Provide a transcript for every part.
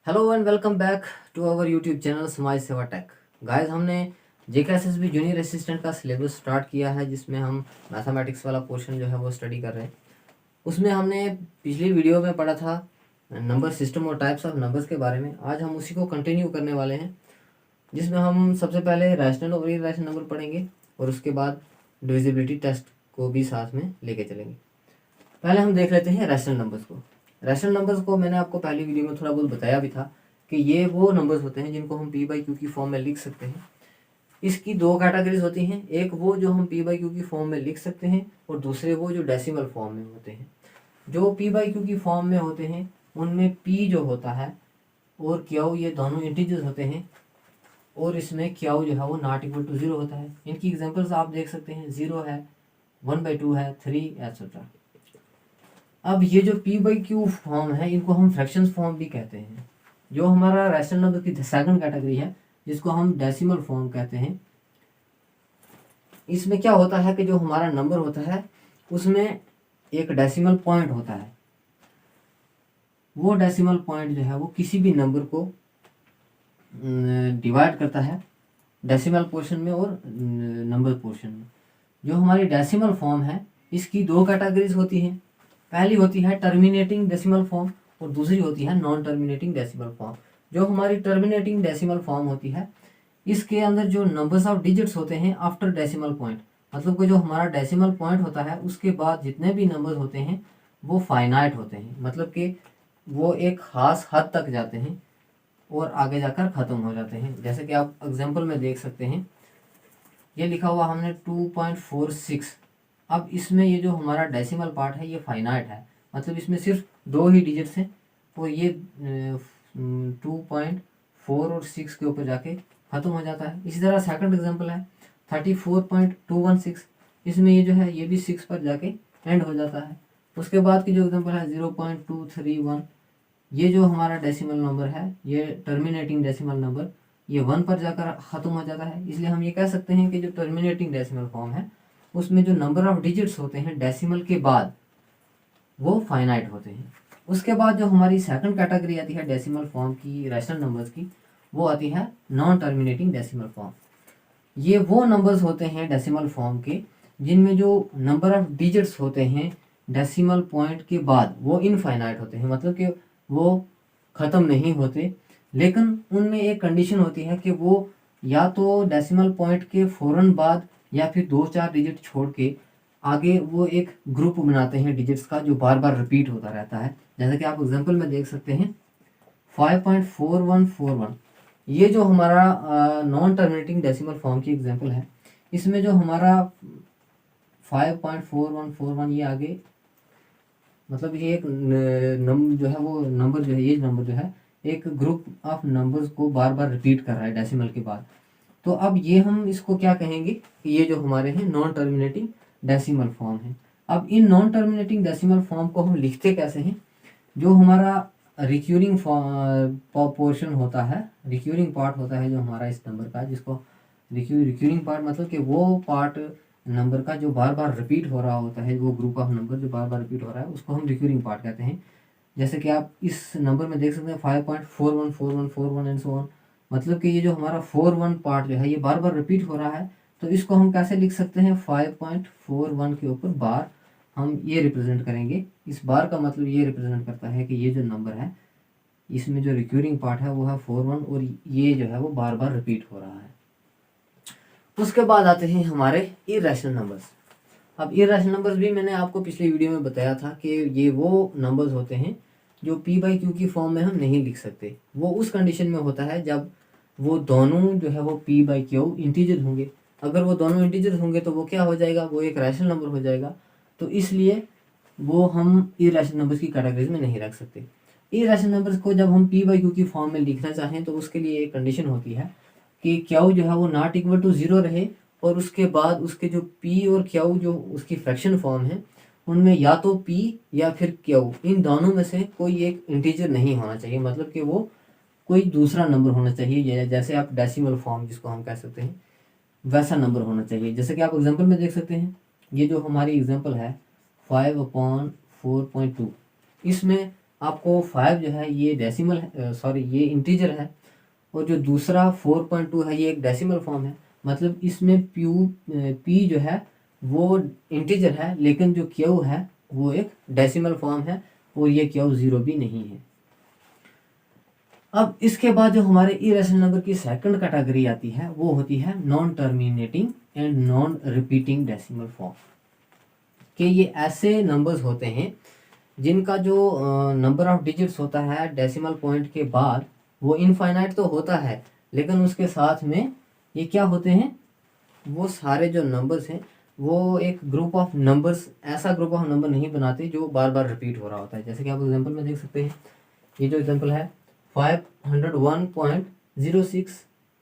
Hello and welcome back to our YouTube channel Samaj Seva Tech. Guys, हमने JKSSB junior assistant का syllabus start किया है, जिसमें हम मैथमेटिक्स वाला पोर्शन जो है वो स्टडी कर रहे हैं। उसमें हमने पिछली वीडियो में पढ़ा था नंबर सिस्टम और टाइप्स ऑफ नंबर्स के बारे में। आज हम उसी को कंटिन्यू करने वाले हैं, जिसमें हम सबसे पहले रैशनल और इरैशनल नंबर पढ़ेंगे और उसके बाद डिविजिबिलिटी टेस्ट को भी साथ में लेके चलेंगे। पहले हम देख लेते हैं रैशनल नंबर्स को। रैशनल नंबर्स को मैंने आपको पहली वीडियो में थोड़ा बहुत बताया भी था कि ये वो नंबर्स होते हैं जिनको हम पी बाई क्यू की फॉर्म में लिख सकते हैं। इसकी दो कैटेगरीज होती हैं, एक वो जो हम पी बाई क्यू की फॉर्म में लिख सकते हैं और दूसरे वो जो डेसिमल फॉर्म में होते हैं। जो पी बाई क्यू की फॉर्म में होते हैं उनमें पी जो होता है और क्यू ये दोनों इंटीजर्स होते हैं, और इसमें क्यू जो है वो नॉट इक्वल टू जीरो होता है। इनकी एग्जांपल्स आप देख सकते हैं, जीरो है, 1/2 है, 3 एटसेट्रा। अब ये जो पी बाई क्यू फॉर्म है इनको हम फ्रैक्शंस फॉर्म भी कहते हैं। जो हमारा रैशनल नंबर की सेकंड कैटेगरी है, जिसको हम डेसिमल फॉर्म कहते हैं, इसमें क्या होता है कि जो हमारा नंबर होता है उसमें एक डेसिमल पॉइंट होता है। वो डेसिमल पॉइंट जो है वो किसी भी नंबर को डिवाइड करता है डेसिमल पोर्शन में और नंबर पोर्शन में। जो हमारी डेसिमल फॉर्म है इसकी दो कैटेगरीज होती हैं। पहली होती है टर्मिनेटिंग डेसिमल फॉर्म और दूसरी होती है नॉन टर्मिनेटिंग डेसिमल फॉर्म। जो हमारी टर्मिनेटिंग डेसिमल फॉर्म होती है, इसके अंदर जो नंबर्स ऑफ डिजिट्स होते हैं आफ्टर डेसिमल पॉइंट, मतलब कि जो हमारा डेसिमल पॉइंट होता है उसके बाद जितने भी नंबर्स होते हैं वो फाइनाइट होते हैं, मतलब कि वो एक खास हद तक जाते हैं और आगे जाकर ख़त्म हो जाते हैं। जैसे कि आप एग्जाम्पल में देख सकते हैं, ये लिखा हुआ हमने 2.46। अब इसमें ये जो हमारा डेसिमल पार्ट है ये फाइनाइट है, मतलब इसमें सिर्फ दो ही डिजिट्स हैं, तो ये 2.4 और 6 के ऊपर जाके ख़त्म हो जाता है। इसी तरह सेकंड एग्जांपल है 34.216। इसमें ये जो है ये भी 6 पर जाके एंड हो जाता है। उसके बाद की जो एग्जांपल है 0.231, ये जो हमारा डेसिमल नंबर है, ये टर्मिनेटिंग डेसिमल नंबर, ये 1 पर जाकर ख़त्म हो जाता है। इसलिए हम ये कह सकते हैं कि जो टर्मिनेटिंग डेसिमल फॉर्म है उसमें जो नंबर ऑफ डिजिट्स होते हैं डेसिमल के बाद वो फाइनाइट होते हैं। उसके बाद जो हमारी सेकंड कैटेगरी आती है डेसिमल फॉर्म की, रैशनल नंबर्स की, वो आती है नॉन टर्मिनेटिंग डेसिमल फॉर्म। ये वो नंबर्स होते हैं डेसिमल फॉर्म के जिनमें जो नंबर ऑफ डिजिट्स होते हैं डेसिमल पॉइंट के बाद वो इनफाइनाइट होते हैं, मतलब कि वो ख़त्म नहीं होते, लेकिन उनमें एक कंडीशन होती है कि वो या तो डेसिमल पॉइंट के फ़ौरन बाद या फिर 2-4 डिजिट छोड़ के आगे वो एक ग्रुप बनाते हैं डिजिट्स का जो बार बार रिपीट होता रहता है। जैसे कि आप एग्जांपल में देख सकते हैं 5.4141, ये जो हमारा नॉन टर्मिनेटिंग डेसिमल फॉर्म की एग्जांपल है। इसमें जो हमारा 5.4141 ये आगे, मतलब ये एक जो है वो नंबर जो है, ये नंबर जो है एक ग्रुप ऑफ नंबर्स को बार बार रिपीट कर रहा है डेसिमल के बाद। तो अब ये हम इसको क्या कहेंगे कि ये जो हमारे हैं नॉन टर्मिनेटिंग डेसिमल फॉर्म है। अब in non terminating decimal form को हम लिखते कैसे हैं? जो हमारा रिक्यूरिंग पोर्शन होता है, रिक्यूरिंग पार्ट होता है जो हमारा इस नंबर का, जिसको रिक्यूरिंग पार्ट मतलब कि वो पार्ट नंबर का जो बार बार रिपीट हो रहा होता है, वो ग्रुप ऑफ नंबर जो बार बार रिपीट हो रहा है उसको हम रिक्यूरिंग पार्ट कहते हैं। जैसे कि आप इस नंबर में देख सकते हैं 5.414141 एंड सो ऑन, मतलब कि ये जो हमारा 41 पार्ट जो है ये बार बार रिपीट हो रहा है। तो इसको हम कैसे लिख सकते हैं? 5.41 के ऊपर बार हम ये रिप्रेजेंट करेंगे। इस बार का मतलब ये रिप्रेजेंट करता है कि ये जो नंबर है इसमें जो रिक्यूरिंग पार्ट है वो है 41 और ये जो है वो बार बार रिपीट हो रहा है। उसके बाद आते हैं हमारे इरैशनल नंबर्स। अब इरैशनल नंबर्स भी मैंने आपको पिछली वीडियो में बताया था कि ये वो नंबर्स होते हैं जो पी बाई क्यू की फॉर्म में हम नहीं लिख सकते। वो उस कंडीशन में होता है जब वो दोनों जो है वो पी बाई क्यू इंटीजर होंगे। अगर वो दोनों इंटीजर होंगे तो वो क्या हो जाएगा? वो एक रैशनल नंबर हो जाएगा। तो इसलिए वो हम इरैशनल नंबर्स की कैटेगरीज में नहीं रख सकते। इरैशनल नंबर्स को जब हम पी बाई क्यू की फॉर्म में लिखना चाहें तो उसके लिए एक कंडीशन होती है कि क्यू जो है वो नॉट इक्वल टू ज़ीरो रहे, और उसके बाद उसके जो पी और क्यू जो उसकी फ्रैक्शन फॉर्म है उनमें या तो पी या फिर क्यू, इन दोनों में से कोई एक इंटीजर नहीं होना चाहिए, मतलब कि वो कोई दूसरा नंबर होना चाहिए। जैसे आप डेसिमल फॉर्म जिसको हम कह सकते हैं वैसा नंबर होना चाहिए। जैसे कि आप एग्जांपल में देख सकते हैं, ये जो हमारी एग्जांपल है 5/4.2, इसमें आपको 5 जो है ये डेसिमल सॉरी ये इंटीजर है, और जो दूसरा 4.2 है ये एक डेसिमल फॉर्म है। मतलब इसमें पी जो है वो इंटीजर है, लेकिन जो क्यू है वो एक डेसिमल फॉर्म है, और ये क्यू 0 भी नहीं है। अब इसके बाद जो हमारे इरेशनल नंबर की सेकंड कैटेगरी आती है वो होती है non terminating and non repeating decimal form. कि ये ऐसे नंबर्स होते हैं जिनका जो नंबर ऑफ डिजिट्स होता है डेसिमल पॉइंट के बाद वो इनफाइनाइट तो होता है, लेकिन उसके साथ में ये क्या होते हैं, वो सारे जो नंबर्स हैं वो एक ग्रुप ऑफ नंबर्स, ऐसा ग्रुप ऑफ नंबर नहीं बनाते जो बार बार रिपीट हो रहा होता है। जैसे कि आप एग्जांपल में देख सकते हैं, ये जो एग्जांपल है 501.06,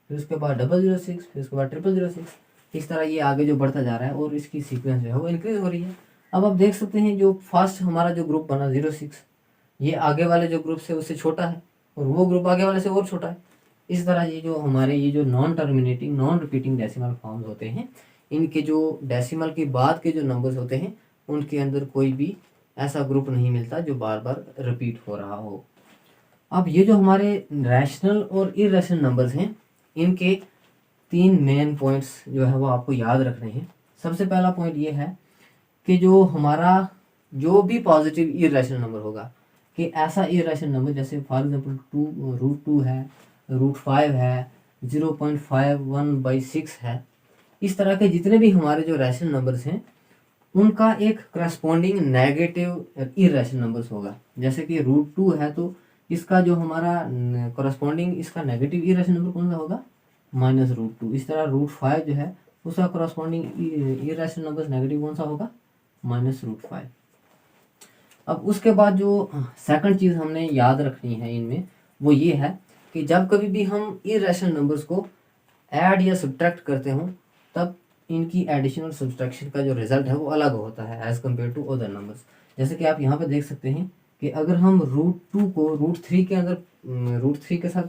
फिर उसके बाद 006, फिर उसके बाद 0006, इस तरह ये आगे जो बढ़ता जा रहा है और इसकी सीक्वेंस जो है वो इंक्रीज हो रही है। अब आप देख सकते हैं जो फर्स्ट हमारा जो ग्रुप बना 06, ये आगे वाले जो ग्रुप से उससे छोटा है, और वो ग्रुप आगे वाले से और छोटा है। इस तरह ये जो हमारे ये जो non terminating non repeating decimal forms होते हैं, इनके जो डेसिमल के बाद के जो नंबर्स होते हैं उनके अंदर कोई भी ऐसा ग्रुप नहीं मिलता जो बार बार रिपीट हो रहा हो। अब ये जो हमारे रैशनल और इरेशनल नंबर्स हैं, इनके 3 मेन पॉइंट्स जो है वो आपको याद रखने हैं। सबसे पहला पॉइंट ये है कि जो हमारा जो भी पॉजिटिव इरेशनल नंबर होगा, कि ऐसा इरेशनल नंबर जैसे फॉर एग्जांपल √2 है, √5 है, 0.51/6 है, इस तरह के जितने भी हमारे जो रैशनल नंबर्स हैं उनका एक करस्पॉन्डिंग नेगेटिव इरेशनल नंबर्स होगा। जैसे कि √2 है तो इसका जो हमारा करस्पॉन्डिंग इसका नेगेटिव इरेशनल नंबर कौन सा होगा, -√2। इस तरह √5 जो है उसका करस्पॉन्डिंग इरेशनल नंबर नेगेटिव कौन सा होगा, -√5। अब उसके बाद जो सेकंड चीज़ हमने याद रखनी है इनमें वो ये है कि जब कभी भी हम इरेशनल नंबर्स को ऐड या सब्ट्रैक्ट करते हों तब इनकी एडिशन और सब्ट्रैक्शन का जो रिजल्ट है वो अलग होता है as compare to other numbers. जैसे कि आप यहाँ पे देख सकते हैं कि अगर हम √2 को √3 के अंदर √3 के साथ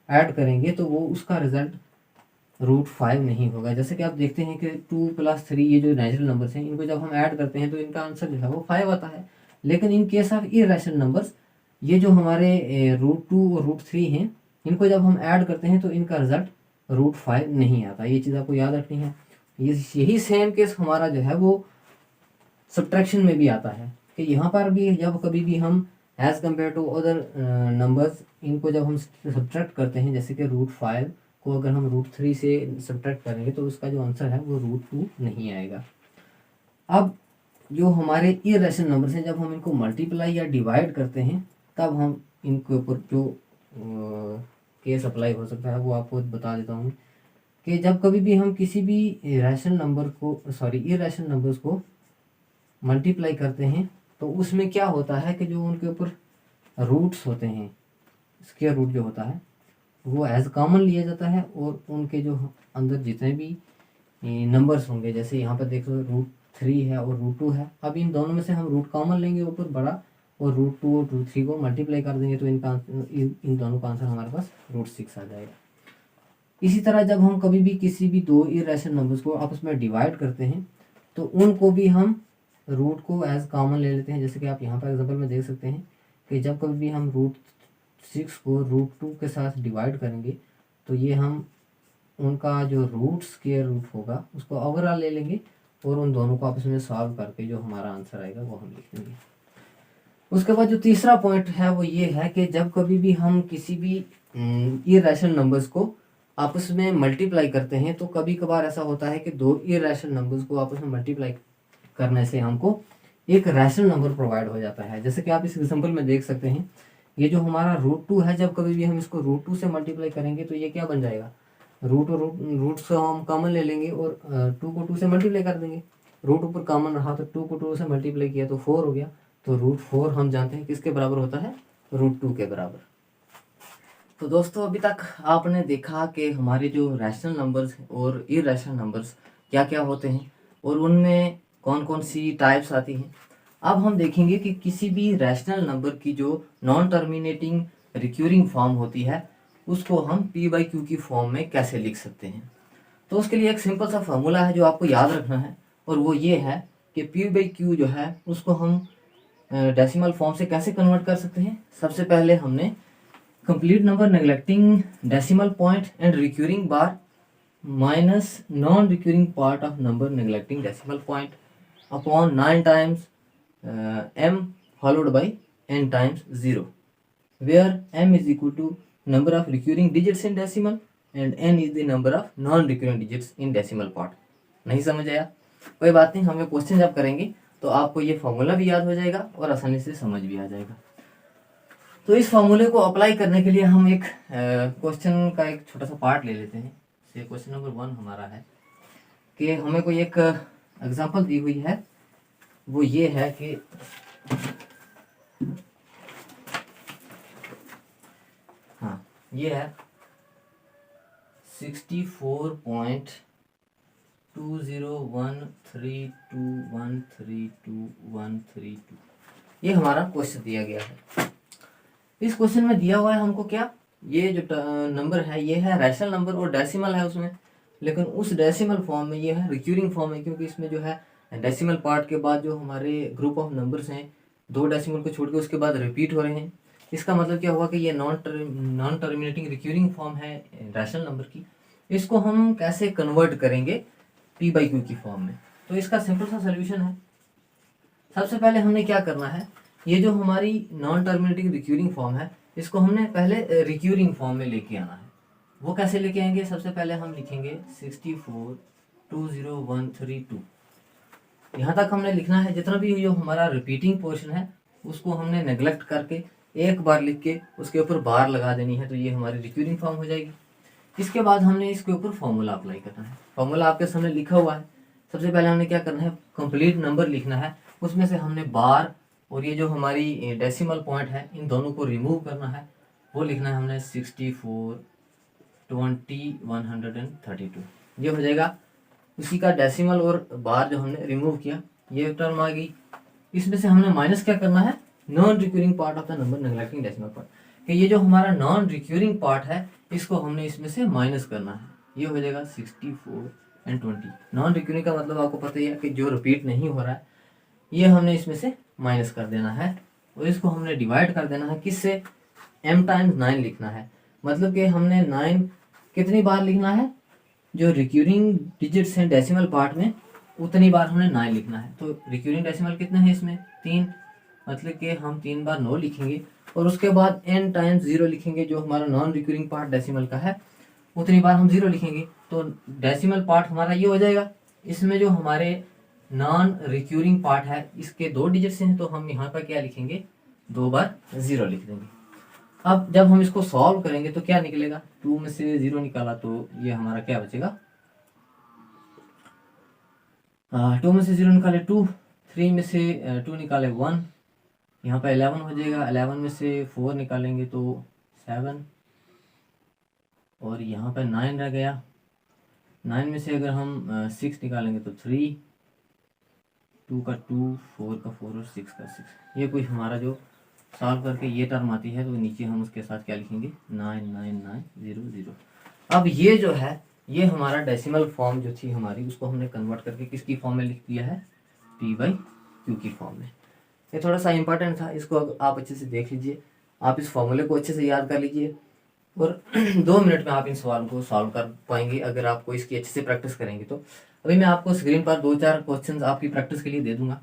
ऐड करेंगे तो वो उसका रिजल्ट √5 नहीं होगा। जैसे कि आप देखते हैं कि 2 + 3 ये जो नेचुरल नंबर्स हैं इनको जब हम ऐड करते हैं तो इनका आंसर जो है वो 5 आता है। लेकिन in case of irrational numbers, ये जो हमारे √2 और √3 हैं इनको जब हम ऐड करते हैं तो इनका रिजल्ट √5 नहीं आता। ये चीज़ आपको याद रखनी है। यही सेम केस हमारा जो है वो सब्ट्रैक्शन में भी आता है कि यहाँ पर भी जब कभी भी हम as compare to other numbers इनको जब हम सब्ट्रैक्ट करते हैं, जैसे कि √5 को अगर हम √3 से सब्ट्रैक्ट करेंगे तो उसका जो आंसर है वो √2 नहीं आएगा। अब जो हमारे इरेशनल नंबर्स हैं जब हम इनको मल्टीप्लाई या डिवाइड करते हैं तब हम इनके ऊपर जो केस अप्लाई हो सकता है वो आपको बता देता हूँ कि जब कभी भी हम किसी भी इरेशनल नंबर्स को मल्टीप्लाई करते हैं तो उसमें क्या होता है कि जो उनके ऊपर रूट्स होते हैं, स्क्वायर रूट जो होता है वो एज कॉमन लिया जाता है, और उनके जो अंदर जितने भी नंबर्स होंगे, जैसे यहाँ पर देखो √3 है और √2 है, अब इन दोनों में से हम रूट कॉमन लेंगे ऊपर बड़ा, और √2 और √3 को मल्टीप्लाई कर देंगे तो इनका इन दोनों का आंसर हमारे पास √6 आ जाएगा। इसी तरह जब हम कभी भी किसी भी दो इरेशनल नंबर्स को आपस में डिवाइड करते हैं तो उनको भी हम रूट को एज कॉमन ले लेते हैं। जैसे कि आप यहाँ पर एग्जांपल में देख सकते हैं कि जब कभी भी हम √6 को √2 के साथ डिवाइड करेंगे तो ये हम उनका जो रूट स्क्वायर रूट होगा उसको ओवरऑल ले लेंगे और उन दोनों को आपस में सॉल्व करके जो हमारा आंसर आएगा वो हम लिख देंगे। उसके बाद जो तीसरा पॉइंट है वो ये है कि जब कभी भी हम किसी भी इरेशनल नंबर्स को आपस में मल्टीप्लाई करते हैं तो कभी कभार ऐसा होता है कि दो इरेशनल नंबर्स को आपस में मल्टीप्लाई करने से हमको एक रैशनल नंबर प्रोवाइड हो जाता है। जैसे कि आप इस एग्जांपल में देख सकते हैं, ये जो हमारा √2 है जब कभी भी हम इसको √2 से मल्टीप्लाई करेंगे तो ये क्या बन जाएगा, रूट से हम कॉमन ले लेंगे और 2 को 2 से मल्टीप्लाई कर देंगे। रूट ऊपर कॉमन रहा तो 2 को 2 से मल्टीप्लाई किया तो 4 हो गया, तो √4 हम जानते हैं किसके बराबर होता है, √2 के बराबर। तो दोस्तों अभी तक आपने देखा कि हमारे जो रैशनल नंबर्स और इरेशनल नंबर्स क्या क्या होते हैं और उनमें कौन कौन सी टाइप्स आती हैं। अब हम देखेंगे कि किसी भी रैशनल नंबर की जो नॉन टर्मिनेटिंग रिक्यूरिंग फॉर्म होती है उसको हम p/q की फॉर्म में कैसे लिख सकते हैं। तो उसके लिए एक सिंपल सा फॉर्मूला है जो आपको याद रखना है, और वो ये है कि p/q जो है उसको हम डेसिमल फॉर्म से कैसे कन्वर्ट कर सकते हैं। सबसे पहले हमने complete number neglecting decimal point and recurring bar minus non recurring part of number neglecting decimal point upon 9 times m followed by n times 0, where m is equal to number of recurring digits in decimal and n is the number of non-recurring digits in decimal part। नहीं समझ आया? कोई बात नहीं, हमें question जब करेंगे तो आपको ये फॉर्मूला भी याद हो जाएगा और आसानी से समझ भी आ जाएगा। तो इस फॉर्मूले को अप्लाई करने के लिए हम एक क्वेश्चन का एक छोटा सा पार्ट ले लेते हैं। ये क्वेश्चन नंबर 1 हमारा है कि हमें कोई एक एग्जांपल दी हुई है, वो ये है कि हाँ ये है 64.20132132 ये हमारा क्वेश्चन दिया गया है। इस क्वेश्चन में दिया हुआ है हमको क्या, ये जो नंबर है ये है रैशनल नंबर और डेसिमल है उसमें, लेकिन उस डेसिमल फॉर्म में ये है रिक्यूरिंग फॉर्म है, क्योंकि इसमें जो है डेसिमल पार्ट के बाद जो हमारे ग्रुप ऑफ नंबर्स हैं 2 डेसिमल को छोड़ के उसके बाद रिपीट हो रहे हैं। इसका मतलब क्या हुआ कि ये नॉन टर्मिनेटिंग रिक्यूरिंग फॉर्म है रैशनल नंबर की। इसको हम कैसे कन्वर्ट करेंगे p/q की फॉर्म में, तो इसका सिंपल सा सोल्यूशन है। सबसे पहले हमने क्या करना है, ये जो हमारी नॉन टर्मिनेटिंग रिक्यूरिंग फॉर्म है इसको हमने पहले रिक्यूरिंग फॉर्म में लेके आना है। वो कैसे लेके आएंगे, सबसे पहले हम लिखेंगे 64.20132। यहाँ तक हमने लिखना है, जितना भी जो हमारा रिपीटिंग पोर्शन है उसको हमने नेग्लेक्ट करके एक बार लिख के उसके ऊपर बार लगा देनी है, तो ये हमारी रिक्यूरिंग फॉर्म हो जाएगी। इसके बाद हमने इसके ऊपर फॉर्मूला अप्लाई करना है। फॉर्मूला आपके सामने लिखा हुआ है। सबसे पहले हमने क्या करना है, कंप्लीट नंबर लिखना है, उसमें से हमने बार और ये जो हमारी डेसिमल पॉइंट है इन दोनों को रिमूव करना है। वो लिखना है हमने 64.20 132, ये हो जाएगा। उसी का डेसिमल और बार जो हमने रिमूव किया ये टर्म आ गई। इसमें से हमने माइनस क्या करना है, non recurring part of the number neglecting decimal part, कि ये जो हमारा नॉन रिक्यूरिंग पार्ट है इसको हमने इसमें से माइनस करना है। ये हो जाएगा 64 और 20। नॉन रिक्यूरिंग का मतलब आपको पता ही है कि जो रिपीट नहीं हो रहा है, ये हमने इसमें से माइनस कर देना है और इसको हमने डिवाइड कर देना है किससे, m टाइम्स 9 लिखना है। मतलब कि हमने 9 कितनी बार लिखना है, जो रिक्यूरिंग डिजिट्स हैं डेसिमल पार्ट में उतनी बार हमने 9 लिखना है। तो रिक्यूरिंग डेसिमल कितने हैं इसमें, 3, मतलब कि हम 3 बार 9 लिखेंगे और उसके बाद n टाइम्स 0 लिखेंगे, जो हमारा नॉन रिक्यूरिंग पार्ट डेसिमल का है उतनी बार हम 0 लिखेंगे। तो डेसिमल पार्ट हमारा ये हो जाएगा। इसमें जो हमारे नॉन रिक्यूरिंग पार्ट है इसके 2 डिजिट्स हैं, तो हम यहाँ पर क्या लिखेंगे, 2 बार 0 लिख देंगे। अब जब हम इसको सॉल्व करेंगे तो क्या निकलेगा, 2 में से 0 निकाला तो ये हमारा क्या बचेगा, 2 में से 0 निकाले 2, 3 में से 2 निकाले 1, यहाँ पर 11 हो जाएगा। 11 में से 4 निकालेंगे तो 7, और यहाँ पर 9 रह गया। 9 में से अगर हम 6 निकालेंगे तो 3, 2 का 2, 4 का 4 और 6 का 6। ये कुछ हमारा जो सॉल्व करके ये टर्म आती है, तो नीचे हम उसके साथ क्या लिखेंगे, 99900। अब ये जो है ये हमारा डेसिमल फॉर्म जो थी हमारी, उसको हमने कन्वर्ट करके किसकी फॉर्म में लिख दिया है, p/q की फॉर्म में। ये थोड़ा सा इंपॉर्टेंट था, इसको आप अच्छे से देख लीजिए, आप इस फॉर्मूले को अच्छे से याद कर लीजिए और 2 मिनट में आप इन सवालों को सॉल्व कर पाएंगे अगर आपको इसकी अच्छे से प्रैक्टिस करेंगे। तो अभी मैं आपको स्क्रीन पर 2-4 क्वेश्चन आपकी प्रैक्टिस के लिए दे दूंगा,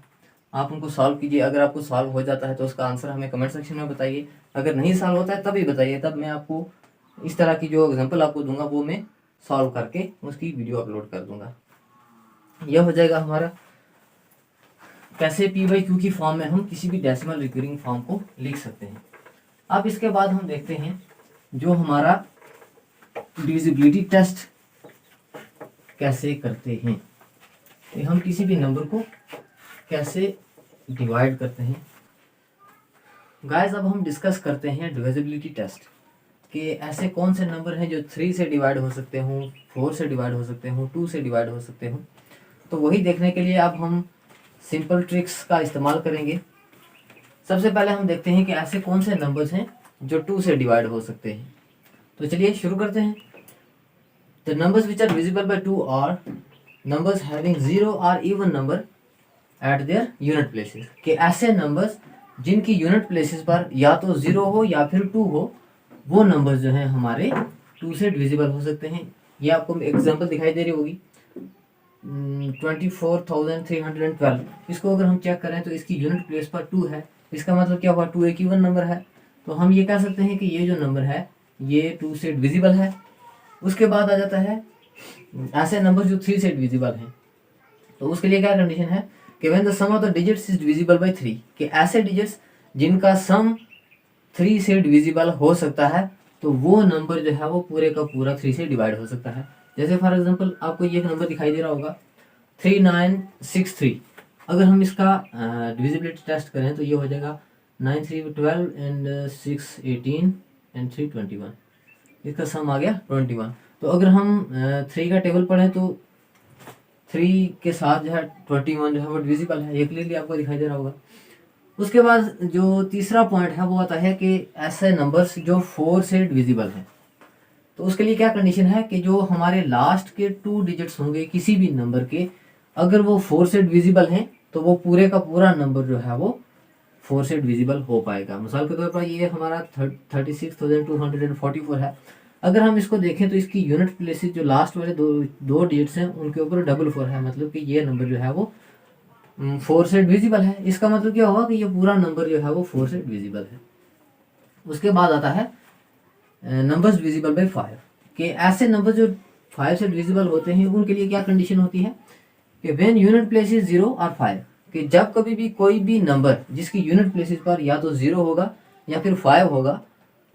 आप उनको सॉल्व कीजिए। अगर आपको सॉल्व हो जाता है तो उसका आंसर हमें कमेंट सेक्शन में बताइए, अगर नहीं सॉल्व होता है तभी बताइए, तब मैं आपको इस तरह की जो एग्जांपल आपको दूंगा वो मैं सॉल्व करके उसकी वीडियो अपलोड कर दूंगा। यह हो जाएगा हमारा कैसे p/q की फॉर्म में हम किसी भी डेसिमल रिक्यूरिंग फॉर्म को लिख सकते हैं। अब इसके बाद हम देखते हैं जो हमारा डिविजिबिलिटी टेस्ट कैसे करते हैं, तो हम किसी भी नंबर को कैसे डिवाइड करते हैं। गाइस अब हम डिस्कस करते हैं डिविजिबिलिटी टेस्ट कि ऐसे कौन से नंबर हैं जो 3 से डिवाइड हो सकते हों, 4 से डिवाइड हो सकते हों, 2 से डिवाइड हो सकते हों। तो वही देखने के लिए अब हम सिंपल ट्रिक्स का इस्तेमाल करेंगे। सबसे पहले हम देखते हैं कि ऐसे कौन से नंबर्स हैं जो 2 से डिवाइड हो सकते हैं। तो चलिए शुरू करते हैं। The numbers which are divisible by 2 are numbers having 0 और even number at their unit places, कि ऐसे नंबर्स जिनकी यूनिट प्लेसेस पर या तो 0 हो या फिर 2 हो, वो नंबर जो हैं हमारे 2 से डिविजिबल हो सकते हैं। ये आपको एग्जांपल दिखाई दे रही होगी 24,312। इसको अगर हम चेक करें तो इसकी यूनिट प्लेस पर 2 है, इसका मतलब क्या हुआ, 2 एक इवन नंबर है। तो हम ये कह सकते हैं कि ये जो नंबर है ये 2 से डिविजिबल है। उसके बाद आ जाता है ऐसे नंबर जो 3 से डिविजिबल हैं। तो उसके लिए क्या कंडीशन है कि when the sum of the digits is divisible by 3, कि ऐसे डिजिट्स जिनका सम 3 से डिविजिबल हो सकता है, तो वो नंबर जो है वो पूरे का पूरा 3 से डिवाइड हो सकता है। जैसे फॉर एग्जांपल आपको ये नंबर दिखाई दे रहा होगा 3963। अगर हम इसका डिविजिबिलिटी टेस्ट करें तो ये हो जाएगा 9 3 12 एंड 6 18 एंड 3 21। इसका सम आ गया 21। तो अगर हम 3 का टेबल पढ़ें तो 3 के साथ जो है 21 जो है वो डिविजिबल है, ये क्लियरली आपको दिखाई दे रहा होगा। उसके बाद जो तीसरा पॉइंट है वो आता है कि ऐसे नंबर्स जो 4 से डिविजिबल हैं। तो उसके लिए क्या कंडीशन है कि जो हमारे लास्ट के 2 डिजिट्स होंगे किसी भी नंबर के, अगर वो 4 से डिविजिबल हैं तो वो पूरे का पूरा नंबर जो है वो 4 से डिविजिबल हो पाएगा। मिसाल के तौर पर ये हमारा 36,244 है। अगर हम इसको देखें तो इसकी यूनिट प्लेसेस जो लास्ट वाले दो डिजिट्स हैं उनके ऊपर 4 है, मतलब कि ये नंबर जो है वो 4 से डिविजिबल है। इसका मतलब क्या होगा कि ये पूरा नंबर जो है वो 4 से डिविजिबल है। उसके बाद आता है नंबर्स डिविजिबल बाय 5, कि ऐसे नंबर जो 5 से डिविजिबल होते हैं उनके लिए क्या कंडीशन होती है कि व्हेन यूनिट प्लेस इज 0 और 5, कि जब कभी भी कोई भी नंबर जिसकी यूनिट प्लेसेस पर या तो 0 होगा या फिर 5 होगा,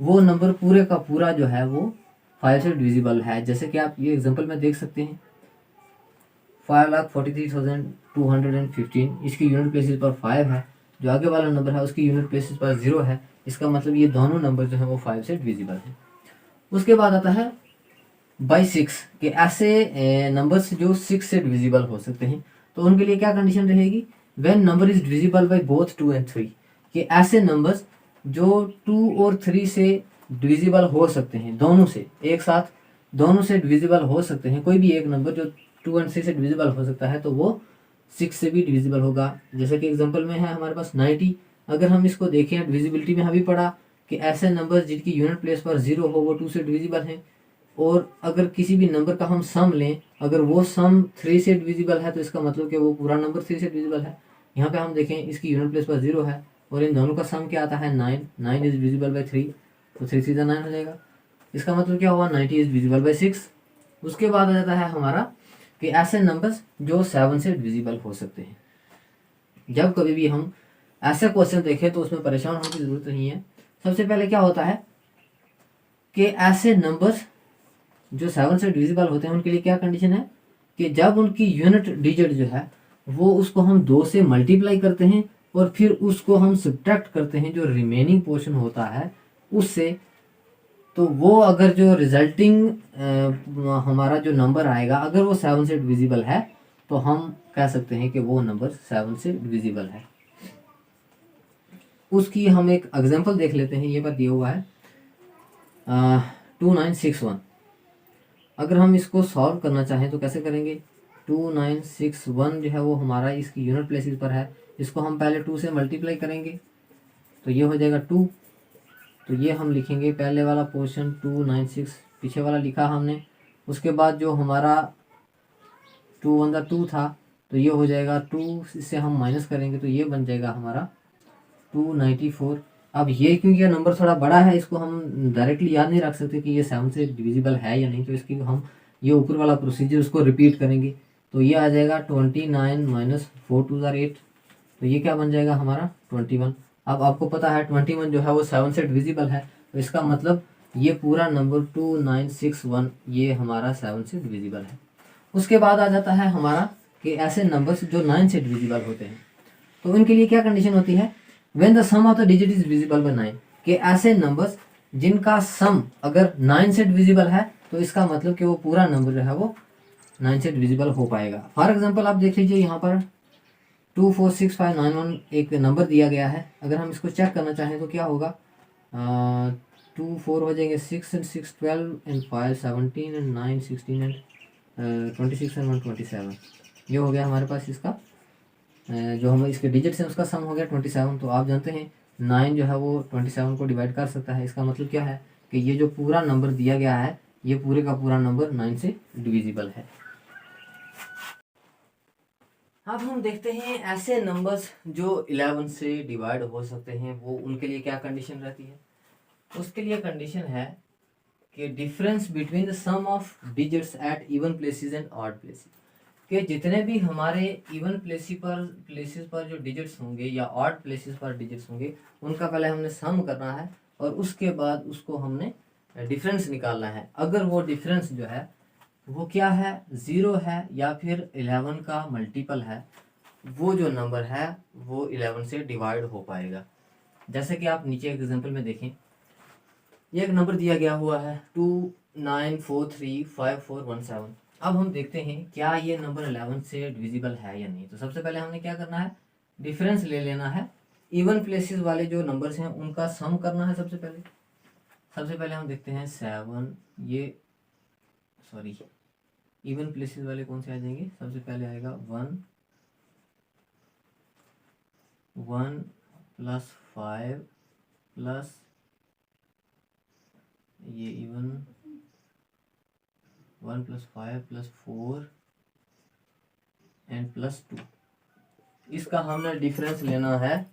वो नंबर पूरे का पूरा जो है वो 5 से डिविजिबल है। जैसे कि आप ये एग्जांपल में देख सकते हैं 5,43,215, इसकी यूनिट प्लेसेस पर 5 है, जो आगे वाला नंबर है उसकी यूनिट प्लेसेस पर 0 है। इसका मतलब ये दोनों नंबर जो है वो 5 से डिविजिबल है। उसके बाद आता है बाई 6, कि ऐसे नंबर्स जो 6 से डिविजिबल हो सकते हैं। तो उनके लिए क्या कंडीशन रहेगी, when number is divisible by both 2 and 3, कि ऐसे नंबर्स जो 2 और 3 से डिविजिबल हो सकते हैं, दोनों से एक साथ दोनों से डिविजिबल हो सकते हैं। कोई भी एक नंबर जो 2 एंड 3 से डिविजिबल हो सकता है तो वो 6 से भी डिविजिबल होगा। जैसे कि एग्जांपल में है हमारे पास 90। अगर हम इसको देखें डिविजिबिलिटी में अभी पढ़ा कि ऐसे नंबर जिनकी यूनिट प्लेस पर 0 हो वो 2 से डिविजिबल हैं। और अगर किसी भी नंबर का हम सम लें, अगर वो सम 3 से डिविजिबल है तो इसका मतलब कि वो पूरा नंबर 3 से डिविजिबल है। यहाँ पे हम देखें इसकी यूनिट प्लेस पर 0 है और इन दोनों का सम क्या आता है 9। 9 इज डिविजिबल बाय 3, तो 3 सीधा 9 हो जाएगा। इसका मतलब क्या हुआ 90 इज डिविजिबल बाय 6। उसके बाद आ जाता है हमारा कि ऐसे नंबर्स जो 7 से डिविजिबल हो सकते हैं। जब कभी भी हम ऐसे क्वेश्चन देखें तो उसमें परेशान होने की जरूरत नहीं है। सबसे पहले क्या होता है कि ऐसे नंबर्स जो 7 से डिविजिबल होते हैं उनके लिए क्या कंडीशन है कि जब उनकी यूनिट डिजिट जो है वो उसको हम 2 से मल्टीप्लाई करते हैं और फिर उसको हम सब्ट्रैक्ट करते हैं जो रिमेनिंग पोर्शन होता है उससे, तो वो अगर जो रिजल्टिंग हमारा जो नंबर आएगा अगर वो 7 से डिविजिबल है तो हम कह सकते हैं कि वो नंबर 7 से डिविजिबल है। उसकी हम एक एग्जांपल देख लेते हैं। ये बात दिया हुआ है 2961। अगर हम इसको सॉल्व करना चाहें तो कैसे करेंगे, 2961 जो है वो हमारा इसकी यूनिट प्लेसेस पर है, इसको हम पहले 2 से मल्टीप्लाई करेंगे तो ये हो जाएगा 2। तो ये हम लिखेंगे पहले वाला पोर्शन 296, पीछे वाला लिखा हमने। उसके बाद जो हमारा 2 1 2 था तो ये हो जाएगा 2, इससे हम माइनस करेंगे तो ये बन जाएगा हमारा 294। अब ये क्योंकि ये नंबर थोड़ा बड़ा है इसको हम डायरेक्टली याद नहीं रख सकते कि ये 7 से डिविजिबल है या नहीं, तो इसकी हम ये ऊपर वाला प्रोसीजर उसको रिपीट करेंगे। तो ये आ जाएगा 29 माइनस 4 2 8, तो ये क्या बन जाएगा हमारा 21। अब आपको पता है 21 जो है वो 7 से डिविजिबल है, तो इसका मतलब ये पूरा नंबर 2961 ये हमारा 7 से डिविजिबल है। उसके बाद आ जाता है हमारा कि ऐसे नंबर्स जो 9 से डिविजिबल होते हैं, तो इनके लिए क्या कंडीशन होती है, when the sum of the digit is divisible by 9, कि ऐसे नंबर्स जिनका सम अगर 9 से डिविजिबल है तो इसका मतलब कि वो पूरा नंबर जो है वो 9 से डिविजिबल हो पाएगा। फॉर एग्जांपल आप देख लीजिए यहाँ पर 246591 एक नंबर दिया गया है। अगर हम इसको चेक करना चाहें तो क्या होगा, 2 4 हो जाएंगे, 6 and 6 12 and 5 17 and 9 16 and 26 and 1 27। ये हो गया हमारे पास इसका जो हम इसके डिजिट्स हैं उसका सम हो गया 27। तो आप जानते हैं 9 जो है वो 27 को डिवाइड कर सकता है। इसका मतलब क्या है कि ये जो पूरा नंबर दिया गया है ये पूरे का पूरा नंबर 9 से डिविजिबल है। अब हम देखते हैं ऐसे नंबर्स जो 11 से डिवाइड हो सकते हैं, वो उनके लिए क्या कंडीशन रहती है। उसके लिए कंडीशन है कि difference between the sum of digits at even places and odd places, कि जितने भी हमारे इवन प्लेसेस पर जो डिजिट्स होंगे या ऑड प्लेसेस पर डिजिट्स होंगे उनका पहले हमने सम करना है और उसके बाद उसको हमने डिफरेंस निकालना है। अगर वो डिफरेंस जो है वो क्या है, 0 है या फिर 11 का मल्टीपल है, वो जो नंबर है वो 11 से डिवाइड हो पाएगा। जैसे कि आप नीचे एग्जांपल में देखें, ये एक नंबर दिया गया हुआ है 29435417। अब हम देखते हैं क्या ये नंबर 11 से डिविजिबल है या नहीं। तो सबसे पहले हमने क्या करना है, डिफरेंस ले लेना है। इवन प्लेसेस वाले जो नंबर्स हैं उनका सम करना है। सबसे पहले हम देखते हैं 7, ये सॉरी इवन प्लेसेस वाले कौन से आ जाएंगे, सबसे पहले आएगा 1 प्लस 5 प्लस ये even 1 plus 5 plus 4 and plus 2। इसका हमने डिफरेंस लेना है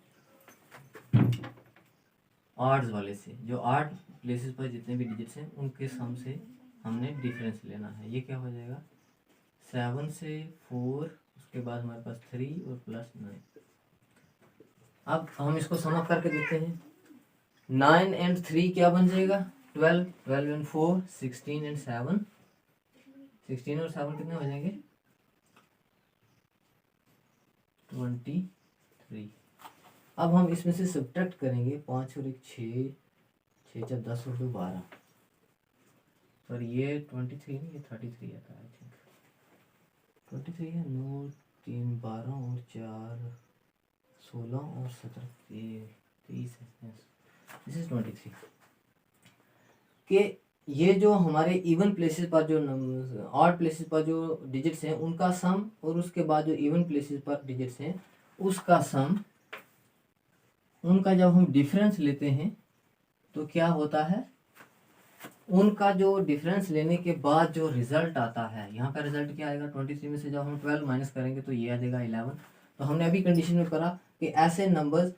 ऑड्स वाले से। जो ऑड प्लेसेस पर जितने भी डिजिट्स हैं उनके सम से हमने डिफरेंस लेना है। ये क्या हो जाएगा, 7 से 4, उसके बाद हमारे पास 3 और प्लस 9। अब हम इसको सम अप करके देखते हैं। 9 एंड 3 क्या बन जाएगा, 12, 12 एंड 4 16 एंड 7, 16 और 7 कितने हो जाएंगे, 23। अब हम इसमें से सब्ट्रैक्ट करेंगे, 5 और 1 6, 6 4 10 और 2 12। पर ये 23 नहीं, ये 33 आता है आई थिंक। 23 है, 9 3 12 और 4 16 और 17 23 है। This is 23। कि ये जो हमारे इवन प्लेसेस पर जो ऑड प्लेसेस पर जो डिजिट्स हैं उनका सम और उसके बाद जो इवन प्लेसेस पर डिजिट्स हैं उसका सम, उनका जब हम डिफरेंस लेते हैं तो क्या होता है, उनका जो डिफरेंस लेने के बाद जो रिजल्ट आता है, यहाँ का रिजल्ट क्या आएगा, 23 में से जब हम 12 माइनस करेंगे तो ये आ जाएगा 11। तो हमने अभी कंडीशन में करा कि ऐसे नंबर्स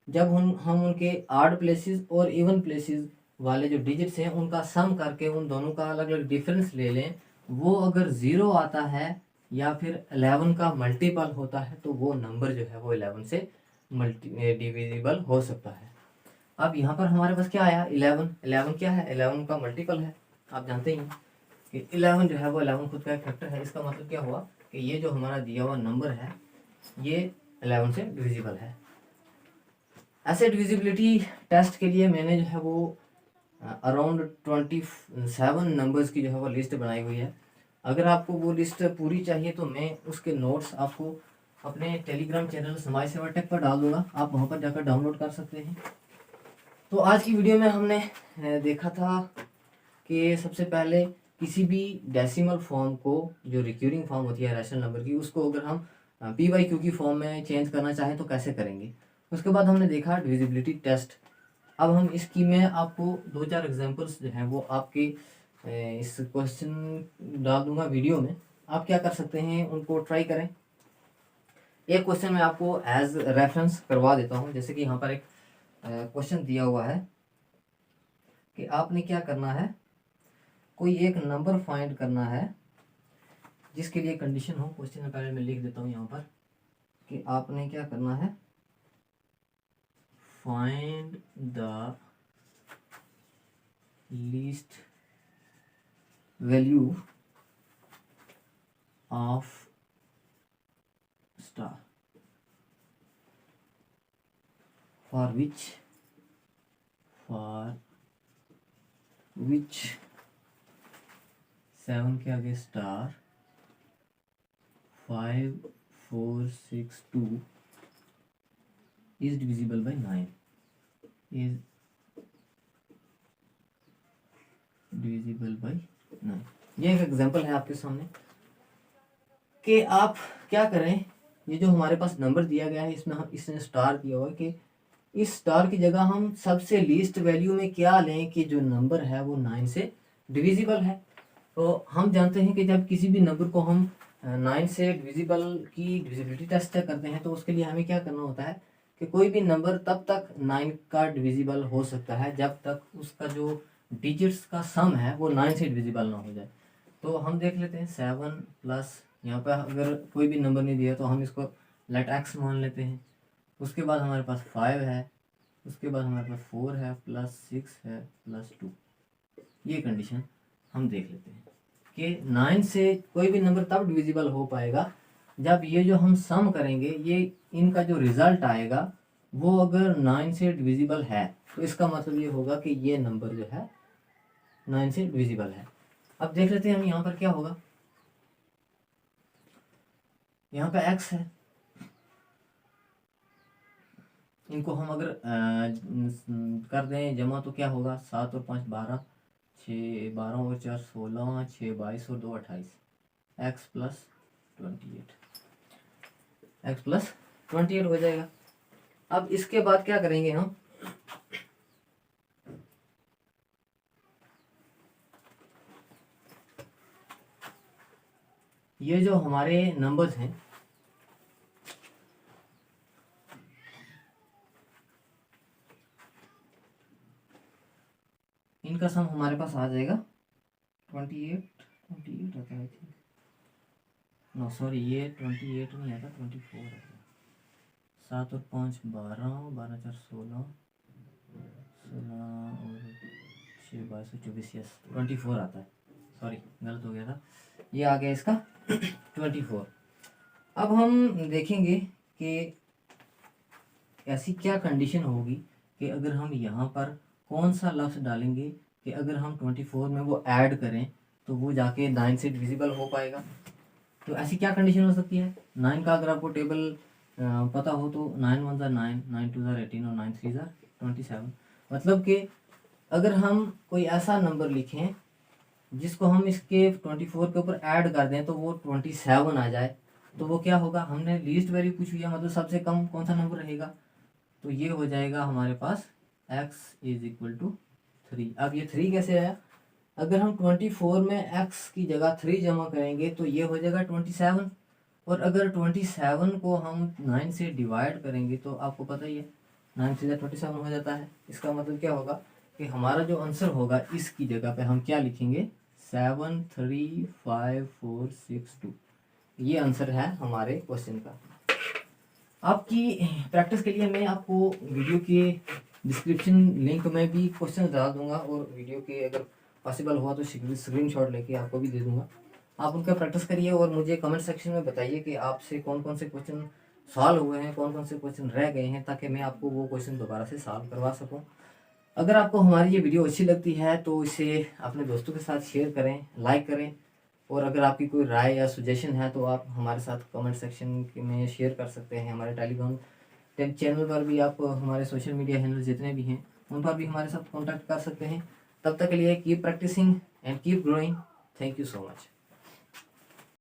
जब हम उनके ऑड प्लेसेस और इवन प्लेसेस वाले जो डिजिट्स हैं उनका सम करके उन दोनों का अलग अलग डिफरेंस ले लें, वो अगर 0 आता है या फिर 11 का मल्टीपल होता है तो वो नंबर जो है वो 11 से डिविजिबल हो सकता है। अब यहाँ पर हमारे पास क्या आया, 11 क्या है, 11 का मल्टीपल है। आप जानते ही हैं कि 11 जो है वो 11 खुद का एक फैक्टर है। इसका मतलब क्या हुआ कि ये जो हमारा दिया हुआ नंबर है ये 11 से डिविजिबल है। ऐसे डिविजिबिलिटी टेस्ट के लिए मैंने जो है वो अराउंड 27 नंबर्स की जो है वो लिस्ट बनाई हुई है। अगर आपको वो लिस्ट पूरी चाहिए तो मैं उसके नोट्स आपको अपने Telegram channel Samaj Seva take पर डाल दूंगा, आप वहाँ पर जाकर डाउनलोड कर सकते हैं। तो आज की वीडियो में हमने देखा था कि सबसे पहले किसी भी डेसिमल फॉर्म को, जो रिक्यूरिंग फॉर्म होती है रैशनल नंबर की, उसको अगर हम पी/क्यू की फॉर्म में चेंज करना चाहें तो कैसे करेंगे। उसके बाद हमने देखा डिविजिबिलिटी टेस्ट। अब हम इसकी मैं आपको 2-4 एग्जांपल्स जो हैं वो आपके इस क्वेश्चन डाल दूंगा वीडियो में। आप क्या कर सकते हैं, उनको ट्राई करें। एक क्वेश्चन मैं आपको एज रेफरेंस करवा देता हूं। जैसे कि यहाँ पर एक क्वेश्चन दिया हुआ है कि आपने क्या करना है, कोई एक नंबर फाइंड करना है जिसके लिए कंडीशन हो। क्वेश्चन में पहले मैं लिख देता हूँ यहाँ पर कि आपने क्या करना है, find the least value of star for which 7 के आगे star 5 4 6 2 is divisible by 9, is divisible by 9। ये एक एग्जांपल है आपके सामने कि आप क्या करें ये जो हमारे पास नंबर दिया गया है इसमें हम इसने स्टार दिया हुआ है कि इस स्टार की जगह हम सबसे लीस्ट वैल्यू में क्या लें कि जो नंबर है वो 9 से डिविजिबल है। तो हम जानते हैं कि जब किसी भी नंबर को हम 9 से डिविजिबल की डिविजिबिलिटी टेस्ट चेक करते हैं तो उसके लिए हमें क्या करना होता है कि कोई भी नंबर तब तक 9 का डिविजिबल हो सकता है जब तक उसका जो डिजिट्स का सम है वो 9 से डिविजिबल ना हो जाए। तो हम देख लेते हैं 7 प्लस, यहाँ पर अगर कोई भी नंबर नहीं दिया तो हम इसको लेट एक्स मान लेते हैं। उसके बाद हमारे पास 5 है, उसके बाद हमारे पास 4 है, प्लस 6 है, प्लस 2। ये कंडीशन हम देख लेते हैं कि 9 से कोई भी नंबर तब डिविजिबल हो पाएगा जब ये जो हम सम करेंगे ये इनका जो रिजल्ट आएगा वो अगर 9 से डिविजिबल है तो इसका मतलब ये होगा कि ये नंबर जो है 9 से डिविजिबल है। अब देख लेते हैं हम यहाँ पर क्या होगा। यहाँ पे x है, इनको हम अगर कर दें जमा तो क्या होगा, 7 और 5 12, 6 12 और 4 16, 6 22 और 2 28, x प्लस 28, x प्लस 28 हो जाएगा। अब इसके बाद क्या करेंगे हम, ये जो हमारे नंबर्स हैं इनका सम हमारे पास आ जाएगा 28 आता है, नो सॉरी ये 28 नहीं आता, 24 आता है। 7 और 5 12, 12 4 16, 16 और 6 22 24, यस 24 आता है, सॉरी गलत हो गया था, ये आ गया इसका 24। अब हम देखेंगे कि ऐसी क्या कंडीशन होगी कि अगर हम यहाँ पर कौन सा लफ्ज़ डालेंगे कि अगर हम 24 में वो ऐड करें तो वो जाके 9 से डिविजिबल हो पाएगा। तो ऐसी क्या कंडीशन हो सकती है, 9 का अगर आपको टेबल पता हो तो 9 1 9, 9 2 18 और 9 3 27। मतलब कि अगर हम कोई ऐसा नंबर लिखें जिसको हम इसके 24 के ऊपर ऐड कर दें तो वो 27 आ जाए तो वो क्या होगा, हमने लीस्ट वैल्यू पूछी है मतलब सबसे कम कौन सा नंबर रहेगा, तो ये हो जाएगा हमारे पास x इज इक्वल टू 3। अब ये 3 कैसे आया, अगर हम 24 में x की जगह 3 जमा करेंगे तो ये हो जाएगा 27, और अगर 27 को हम 9 से डिवाइड करेंगे तो आपको पता ही है 9 से 27 हो जाता है। इसका मतलब क्या होगा कि हमारा जो आंसर होगा इसकी जगह पे हम क्या लिखेंगे, 7 3 5 4 6 2। ये आंसर है हमारे क्वेश्चन का। आपकी प्रैक्टिस के लिए मैं आपको वीडियो के डिस्क्रिप्शन लिंक में भी क्वेश्चन डाल दूंगा और वीडियो के अगर पॉसिबल हुआ तो स्क्रीनशॉट लेके आपको भी दे दूंगा। आप उनका प्रैक्टिस करिए और मुझे कमेंट सेक्शन में बताइए कि आपसे कौन कौन से क्वेश्चन सॉल्व हुए हैं, कौन कौन से क्वेश्चन रह गए हैं, ताकि मैं आपको वो क्वेश्चन दोबारा से सॉल्व करवा सकूं। अगर आपको हमारी ये वीडियो अच्छी लगती है तो इसे अपने दोस्तों के साथ शेयर करें, लाइक करें, और अगर आपकी कोई राय या सजेशन है तो आप हमारे साथ कमेंट सेक्शन में शेयर कर सकते हैं। हमारे टेलीग्राम चैनल पर भी आप हमारे सोशल मीडिया हैंडल जितने भी हैं उन पर भी हमारे साथ कॉन्टैक्ट कर सकते हैं। तब तक के लिए keep practicing and keep growing. Thank you so much.